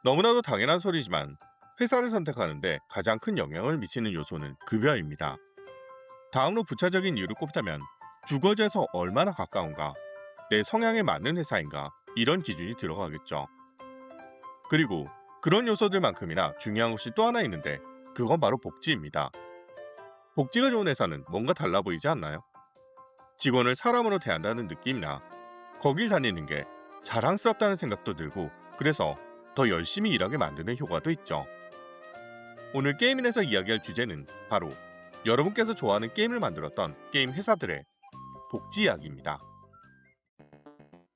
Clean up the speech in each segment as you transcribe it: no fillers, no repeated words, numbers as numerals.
너무나도 당연한 소리지만 회사를 선택하는데 가장 큰 영향을 미치는 요소는 급여입니다. 다음으로 부차적인 이유를 꼽자면 주거지에서 얼마나 가까운가, 내 성향에 맞는 회사인가 이런 기준이 들어가겠죠. 그리고 그런 요소들만큼이나 중요한 것이 또 하나 있는데 그건 바로 복지입니다. 복지가 좋은 회사는 뭔가 달라 보이지 않나요? 직원을 사람으로 대한다는 느낌이나 거길 다니는 게 자랑스럽다는 생각도 들고 그래서 더 열심히 일하게 만드는 효과도 있죠. 오늘 게임인에서 이야기할 주제는 바로 여러분께서 좋아하는 게임을 만들었던 게임 회사들의 복지 이야기입니다.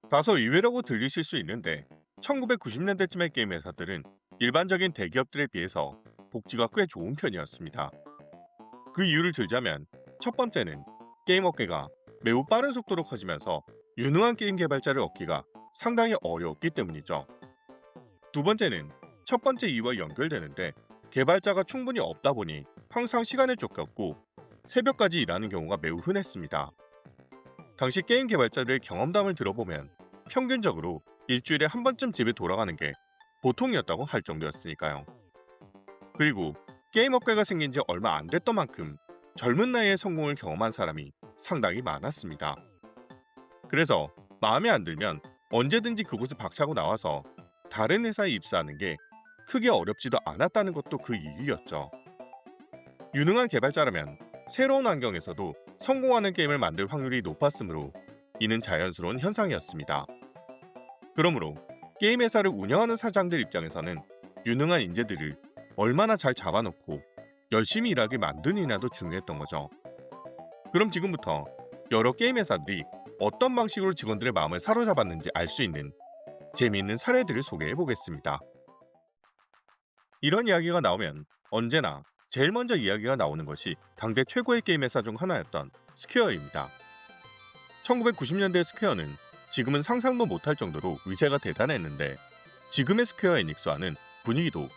다소 의외라고 들리실 수 있는데 1990년대쯤의 게임 회사들은 일반적인 대기업들에 비해서 복지가 꽤 좋은 편이었습니다. 그 이유를 들자면 첫 번째는 게임 업계가 매우 빠른 속도로 커지면서 유능한 게임 개발자를 얻기가 상당히 어려웠기 때문이죠. 두 번째는 첫 번째 이유와 연결되는데 개발자가 충분히 없다 보니 항상 시간에 쫓겼고 새벽까지 일하는 경우가 매우 흔했습니다. 당시 게임 개발자들의 경험담을 들어보면 평균적으로 일주일에 한 번쯤 집에 돌아가는 게 보통이었다고 할 정도였으니까요. 그리고 게임 업계가 생긴 지 얼마 안 됐던 만큼 젊은 나이에 성공을 경험한 사람이 상당히 많았습니다. 그래서 마음에 안 들면 언제든지 그곳을 박차고 나와서 다른 회사에 입사하는 게 크게 어렵지도 않았다는 것도 그 이유였죠. 유능한 개발자라면 새로운 환경에서도 성공하는 게임을 만들 확률이 높았으므로 이는 자연스러운 현상이었습니다. 그러므로 게임 회사를 운영하는 사장들 입장에서는 유능한 인재들을 얼마나 잘 잡아놓고 열심히 일하게 만드느냐도 중요했던 거죠. 그럼 지금부터 여러 게임 회사들이 어떤 방식으로 직원들의 마음을 사로잡았는지 알 수 있는 재미있는 사례들을 소개해 보겠습니다. 이런 이야기가 나오면 언제나 제일 먼저 이야기가 나오는 것이 당대 최고의 게임 회사 중 하나였던 스퀘어입니다. 1990년대 스퀘어는 지금은 상상도 못할 정도로 위세가 대단했는데 지금의 스퀘어 에닉스와는 분위기도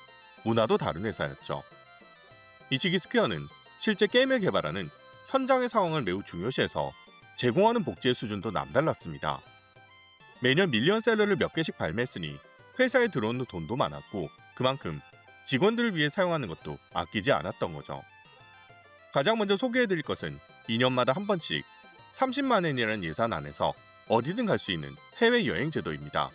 문화도 다른 회사였죠. 이 시기 스퀘어는 실제 게임을 개발하는 현장의 상황을 매우 중요시해서 제공하는 복지의 수준도 남달랐습니다. 매년 밀리언셀러를 몇 개씩 발매했으니 회사에 들어오는 돈도 많았고 그만큼 직원들을 위해 사용하는 것도 아끼지 않았던 거죠. 가장 먼저 소개해드릴 것은 2년마다 한 번씩 30만 엔이라는 예산 안에서 어디든 갈 수 있는 해외여행 제도입니다.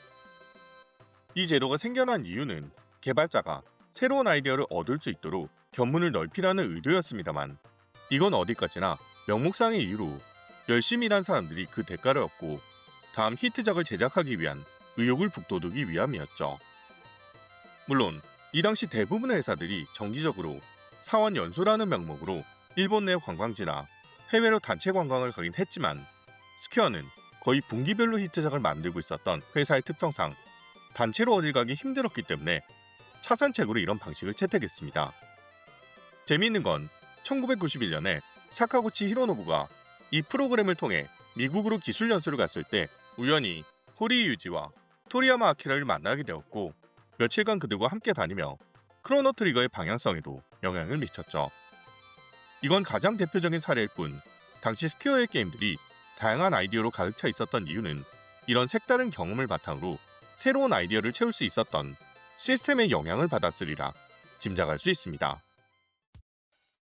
이 제도가 생겨난 이유는 개발자가 새로운 아이디어를 얻을 수 있도록 견문을 넓히라는 의도였습니다만 이건 어디까지나 명목상의 이유로 열심히 일한 사람들이 그 대가를 얻고 다음 히트작을 제작하기 위한 의욕을 북돋우기 위함이었죠. 물론 이 당시 대부분의 회사들이 정기적으로 사원 연수라는 명목으로 일본 내 관광지나 해외로 단체 관광을 가긴 했지만 스퀘어는 거의 분기별로 히트작을 만들고 있었던 회사의 특성상 단체로 어딜 가기 힘들었기 때문에 차선책으로 이런 방식을 채택했습니다. 재미있는 건 1991년에 사카구치 히로노부가 이 프로그램을 통해 미국으로 기술 연수를 갔을 때 우연히 호리 유지와 토리야마 아키라를 만나게 되었고 며칠간 그들과 함께 다니며 크로노 트리거의 방향성에도 영향을 미쳤죠. 이건 가장 대표적인 사례일 뿐 당시 스퀘어의 게임들이 다양한 아이디어로 가득 차 있었던 이유는 이런 색다른 경험을 바탕으로 새로운 아이디어를 채울 수 있었던 시스템의 영향을 받았으리라 짐작할 수 있습니다.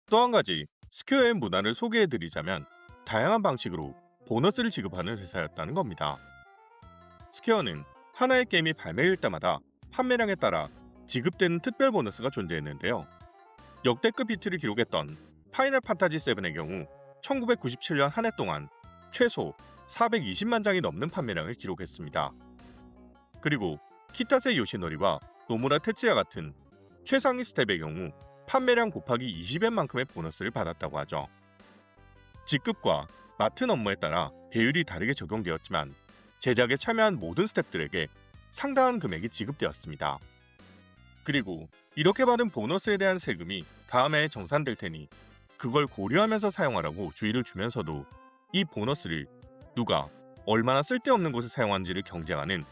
또 한 가지 스퀘어의 문화를 소개해드리자면 다양한 방식으로 보너스를 지급하는 회사였다는 겁니다. 스퀘어는 하나의 게임이 발매일 때마다 판매량에 따라 지급되는 특별 보너스가 존재했는데요. 역대급 히트를 기록했던 파이널 판타지 7의 경우 1997년 한 해 동안 최소 420만 장이 넘는 판매량을 기록했습니다. 그리고 키타세 요시노리와 노무라 테츠야 같은 최상위 스텝의 경우 판매량 곱하기 20엔만큼의 보너스를 받았다고 하죠. 직급과 맡은 업무에 따라 배율이 다르게 적용되었지만 제작에 참여한 모든 스텝들에게 상당한 금액이 지급되었습니다. 그리고 이렇게 받은 보너스에 대한 세금이 다음 해에 정산될 테니 그걸 고려하면서 사용하라고 주의를 주면서도 이 보너스를 누가 얼마나 쓸데없는 곳에 사용하는지를 경쟁하는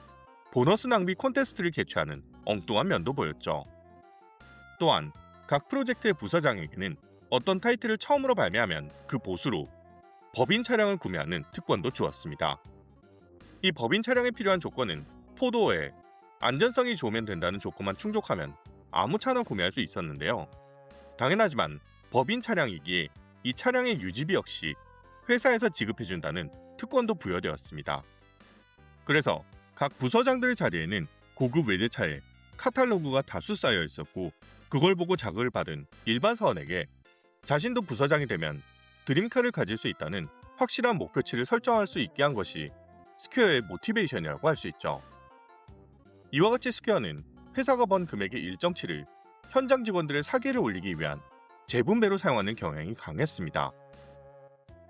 보너스 낭비 콘테스트를 개최하는 엉뚱한 면도 보였죠. 또한 각 프로젝트의 부서장에게는 어떤 타이틀을 처음으로 발매하면 그 보수로 법인 차량을 구매하는 특권도 주었습니다. 이 법인 차량에 필요한 조건은 포도에 안전성이 좋으면 된다는 조건만 충족하면 아무 차나 구매할 수 있었는데요. 당연하지만 법인 차량이기에 이 차량의 유지비 역시 회사에서 지급해준다는 특권도 부여되었습니다. 그래서 각 부서장들의 자리에는 고급 외제차에 카탈로그가 다수 쌓여 있었고, 그걸 보고 자극을 받은 일반 사원에게 자신도 부서장이 되면 드림카를 가질 수 있다는 확실한 목표치를 설정할 수 있게 한 것이 스퀘어의 모티베이션이라고 할 수 있죠. 이와 같이 스퀘어는 회사가 번 금액의 일정치를 현장 직원들의 사기를 올리기 위한 재분배로 사용하는 경향이 강했습니다.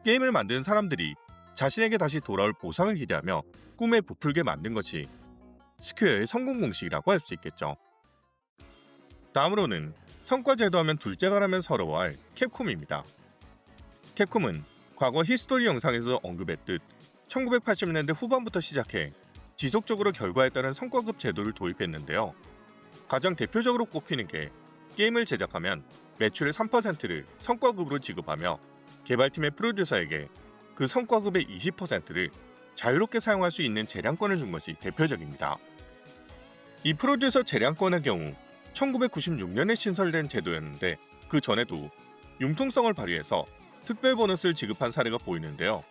게임을 만드는 사람들이 자신에게 다시 돌아올 보상을 기대하며 꿈에 부풀게 만든 것이 스퀘어의 성공 공식이라고 할 수 있겠죠. 다음으로는 성과 제도하면 둘째가라면 서러워할 캡콤입니다. 캡콤은 과거 히스토리 영상에서 언급했듯 1980년대 후반부터 시작해 지속적으로 결과에 따른 성과급 제도를 도입했는데요. 가장 대표적으로 꼽히는 게 게임을 제작하면 매출의 3%를 성과급으로 지급하며 개발팀의 프로듀서에게 그 성과급의 20%를 자유롭게 사용할 수 있는 재량권을 준 것이 대표적입니다. 이 프로듀서 재량권의 경우 1996년에 신설된 제도였는데, 그 전에도 융통성을 발휘해서 특별 보너스를 지급한 사례가 보이는데요.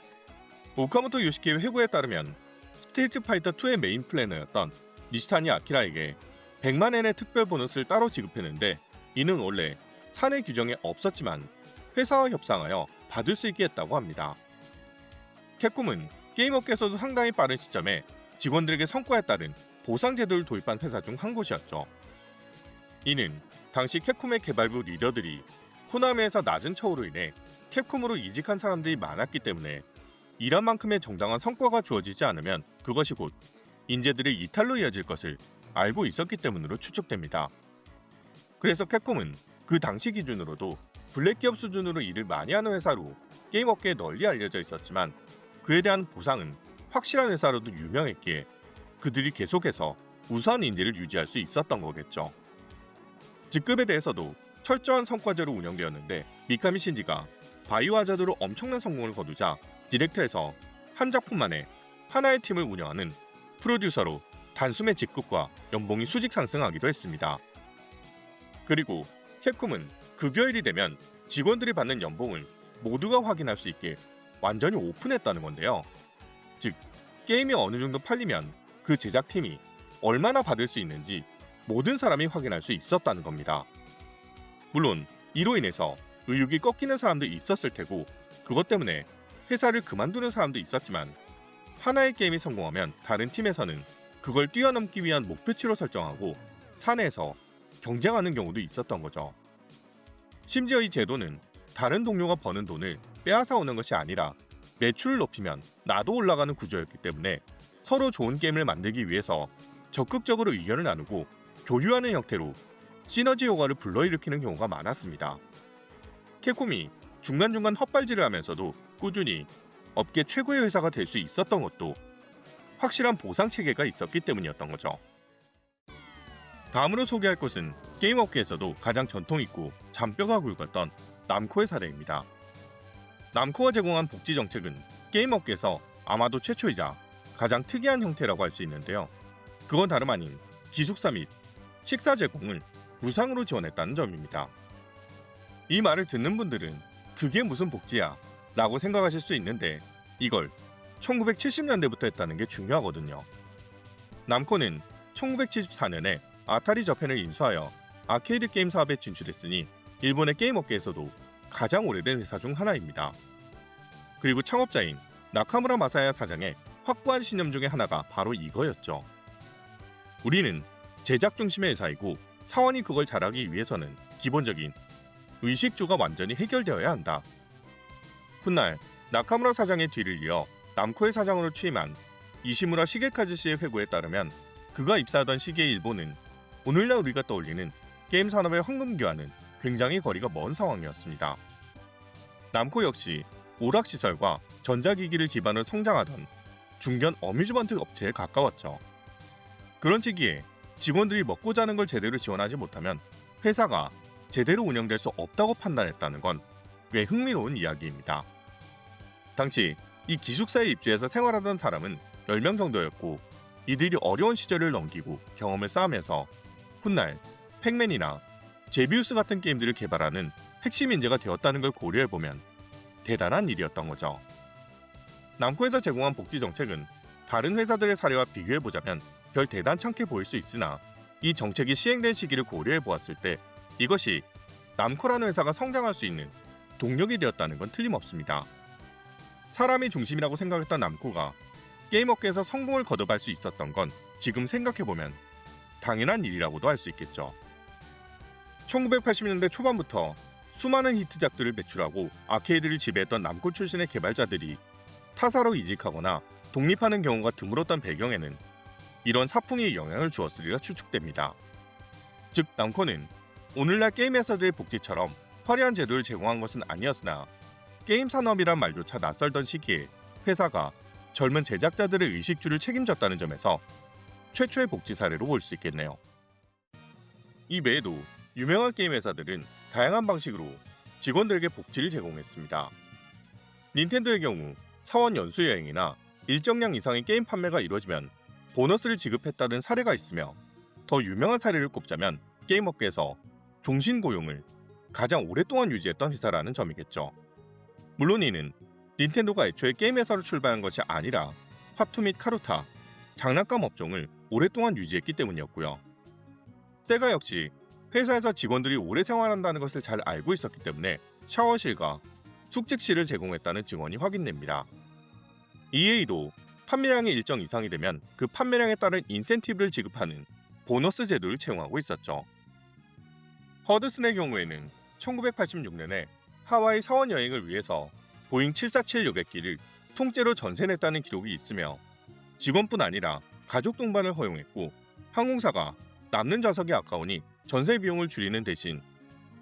오카모토 요시키의 회고에 따르면 스트리트 파이터 2의 메인 플래너였던 니시타니 아키라에게 100만엔의 특별 보너스를 따로 지급했는데, 이는 원래 사내 규정에 없었지만 회사와 협상하여 받을 수 있게 했다고 합니다. 캡콤은 게임 업계에서도 상당히 빠른 시점에 직원들에게 성과에 따른 보상 제도를 도입한 회사 중 한 곳이었죠. 이는 당시 캡콤의 개발부 리더들이 코나미에서 낮은 처우로 인해 캡콤으로 이직한 사람들이 많았기 때문에 일한 만큼의 정당한 성과가 주어지지 않으면 그것이 곧 인재들의 이탈로 이어질 것을 알고 있었기 때문으로 추측됩니다. 그래서 캡콤은 그 당시 기준으로도 블랙 기업 수준으로 일을 많이 하는 회사로 게임 업계에 널리 알려져 있었지만, 그에 대한 보상은 확실한 회사로도 유명했기에 그들이 계속해서 우수한 인재를 유지할 수 있었던 거겠죠. 직급에 대해서도 철저한 성과제로 운영되었는데, 미카미 신지가 바이오 하자드로 엄청난 성공을 거두자 디렉터에서 한 작품 만에 하나의 팀을 운영하는 프로듀서로 단숨에 직급과 연봉이 수직 상승하기도 했습니다. 그리고 캡콤은 급여일이 되면 직원들이 받는 연봉을 모두가 확인할 수 있게 완전히 오픈했다는 건데요. 즉, 게임이 어느 정도 팔리면 그 제작팀이 얼마나 받을 수 있는지 모든 사람이 확인할 수 있었다는 겁니다. 물론 이로 인해서 의욕이 꺾이는 사람도 있었을 테고, 그것 때문에 회사를 그만두는 사람도 있었지만, 하나의 게임이 성공하면 다른 팀에서는 그걸 뛰어넘기 위한 목표치로 설정하고 사내에서 경쟁하는 경우도 있었던 거죠. 심지어 이 제도는 다른 동료가 버는 돈을 빼앗아 오는 것이 아니라 매출을 높이면 나도 올라가는 구조였기 때문에 서로 좋은 게임을 만들기 위해서 적극적으로 의견을 나누고 교류하는 형태로 시너지 효과를 불러일으키는 경우가 많았습니다. 캡콤이 중간중간 헛발질을 하면서도 꾸준히 업계 최고의 회사가 될 수 있었던 것도 확실한 보상 체계가 있었기 때문이었던 거죠. 다음으로 소개할 것은 게임 업계에서도 가장 전통 있고 잔뼈가 굵었던 남코의 사례입니다. 남코가 제공한 복지 정책은 게임 업계에서 아마도 최초이자 가장 특이한 형태라고 할 수 있는데요. 그건 다름 아닌 기숙사 및 식사 제공을 무상으로 지원했다는 점입니다. 이 말을 듣는 분들은 그게 무슨 복지야? 라고 생각하실 수 있는데, 이걸 1970년대부터 했다는 게 중요하거든요. 남코는 1974년에 아타리 저펜을 인수하여 아케이드 게임 사업에 진출했으니 일본의 게임 업계에서도 가장 오래된 회사 중 하나입니다. 그리고 창업자인 나카무라 마사야 사장의 확고한 신념 중에 하나가 바로 이거였죠. 우리는 제작 중심의 회사이고 사원이 그걸 잘하기 위해서는 기본적인 의식주가 완전히 해결되어야 한다. 훗날 나카무라 사장의 뒤를 이어 남코의 사장으로 취임한 이시무라 시게카즈 씨의 회고에 따르면, 그가 입사하던 시기의 일본은 오늘날 우리가 떠올리는 게임 산업의 황금기와는 굉장히 거리가 먼 상황이었습니다. 남코 역시 오락시설과 전자기기를 기반으로 성장하던 중견 어뮤즈먼트 업체에 가까웠죠. 그런 시기에 직원들이 먹고 자는 걸 제대로 지원하지 못하면 회사가 제대로 운영될 수 없다고 판단했다는 건 꽤 흥미로운 이야기입니다. 당시 이 기숙사에 입주해서 생활하던 사람은 10명 정도였고, 이들이 어려운 시절을 넘기고 경험을 쌓으면서 훗날 팩맨이나 제비우스 같은 게임들을 개발하는 핵심 인재가 되었다는 걸 고려해보면 대단한 일이었던 거죠. 남코에서 제공한 복지 정책은 다른 회사들의 사례와 비교해보자면 별 대단찮게 보일 수 있으나 이 정책이 시행된 시기를 고려해보았을 때 이것이 남코라는 회사가 성장할 수 있는 동력이 되었다는 건 틀림없습니다. 사람이 중심이라고 생각했던 남코가 게임 업계에서 성공을 거듭할 수 있었던 건 지금 생각해보면 당연한 일이라고도 할 수 있겠죠. 1980년대 초반부터 수많은 히트작들을 배출하고 아케이드를 지배했던 남코 출신의 개발자들이 타사로 이직하거나 독립하는 경우가 드물었던 배경에는 이런 사풍이 영향을 주었으리라 추측됩니다. 즉 남코는 오늘날 게임 회사들의 복지처럼 화려한 제도를 제공한 것은 아니었으나 게임 산업이란 말조차 낯설던 시기에 회사가 젊은 제작자들의 의식주를 책임졌다는 점에서 최초의 복지 사례로 볼 수 있겠네요. 이 외에도 유명한 게임 회사들은 다양한 방식으로 직원들에게 복지를 제공했습니다. 닌텐도의 경우 사원 연수 여행이나 일정량 이상의 게임 판매가 이루어지면 보너스를 지급했다는 사례가 있으며 더 유명한 사례를 꼽자면 게임 업계에서 종신 고용을 가장 오랫동안 유지했던 회사라는 점이겠죠. 물론 이는 닌텐도가 애초에 게임 회사로 출발한 것이 아니라 화투 및 카루타, 장난감 업종을 오랫동안 유지했기 때문이었고요. 세가 역시 회사에서 직원들이 오래 생활한다는 것을 잘 알고 있었기 때문에 샤워실과 숙직실을 제공했다는 증언이 확인됩니다. EA도 판매량이 일정 이상이 되면 그 판매량에 따른 인센티브를 지급하는 보너스 제도를 채용하고 있었죠. 허드슨의 경우에는 1986년에 하와이 사원 여행을 위해서 보잉 747 여객기를 통째로 전세냈다는 기록이 있으며 직원뿐 아니라 가족 동반을 허용했고 항공사가 남는 좌석이 아까우니 전세 비용을 줄이는 대신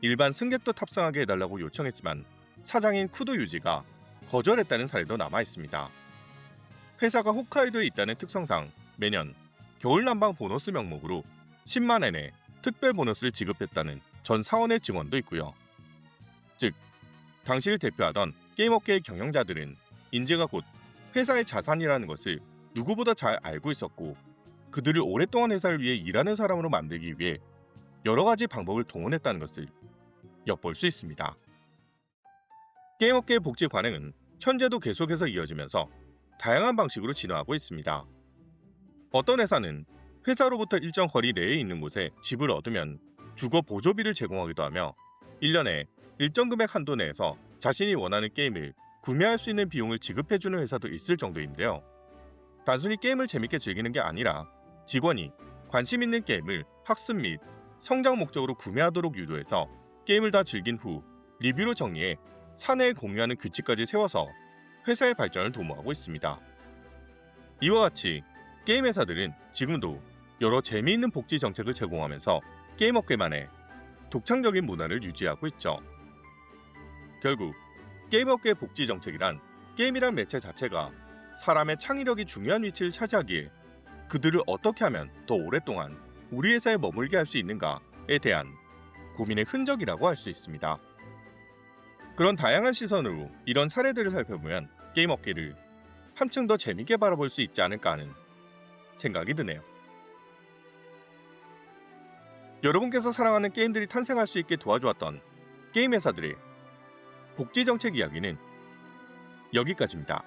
일반 승객도 탑승하게 해달라고 요청했지만 사장인 쿠도 유지가 거절했다는 사례도 남아있습니다. 회사가 홋카이도에 있다는 특성상 매년 겨울 난방 보너스 명목으로 10만 엔의 특별 보너스를 지급했다는 전 사원의 증언도 있고요. 즉, 당시를 대표하던 게임업계의 경영자들은 인재가 곧 회사의 자산이라는 것을 누구보다 잘 알고 있었고 그들을 오랫동안 회사를 위해 일하는 사람으로 만들기 위해 여러 가지 방법을 동원했다는 것을 엿볼 수 있습니다. 게임업계의 복지 관행은 현재도 계속해서 이어지면서 다양한 방식으로 진화하고 있습니다. 어떤 회사는 회사로부터 일정 거리 내에 있는 곳에 집을 얻으면 주거 보조비를 제공하기도 하며 1년에 일정 금액 한도 내에서 자신이 원하는 게임을 구매할 수 있는 비용을 지급해주는 회사도 있을 정도인데요. 단순히 게임을 재밌게 즐기는 게 아니라 직원이 관심 있는 게임을 학습 및 성장 목적으로 구매하도록 유도해서 게임을 다 즐긴 후 리뷰로 정리해 사내에 공유하는 규칙까지 세워서 회사의 발전을 도모하고 있습니다. 이와 같이 게임 회사들은 지금도 여러 재미있는 복지 정책을 제공하면서 게임 업계만의 독창적인 문화를 유지하고 있죠. 결국 게임 업계의 복지 정책이란 게임이란 매체 자체가 사람의 창의력이 중요한 위치를 차지하기에 그들을 어떻게 하면 더 오랫동안 우리 회사에 머물게 할 수 있는가에 대한 고민의 흔적이라고 할 수 있습니다. 그런 다양한 시선으로 이런 사례들을 살펴보면 게임 업계를 한층 더 재밌게 바라볼 수 있지 않을까 하는 생각이 드네요. 여러분께서 사랑하는 게임들이 탄생할 수 있게 도와주었던 게임 회사들의 복지 정책 이야기는 여기까지입니다.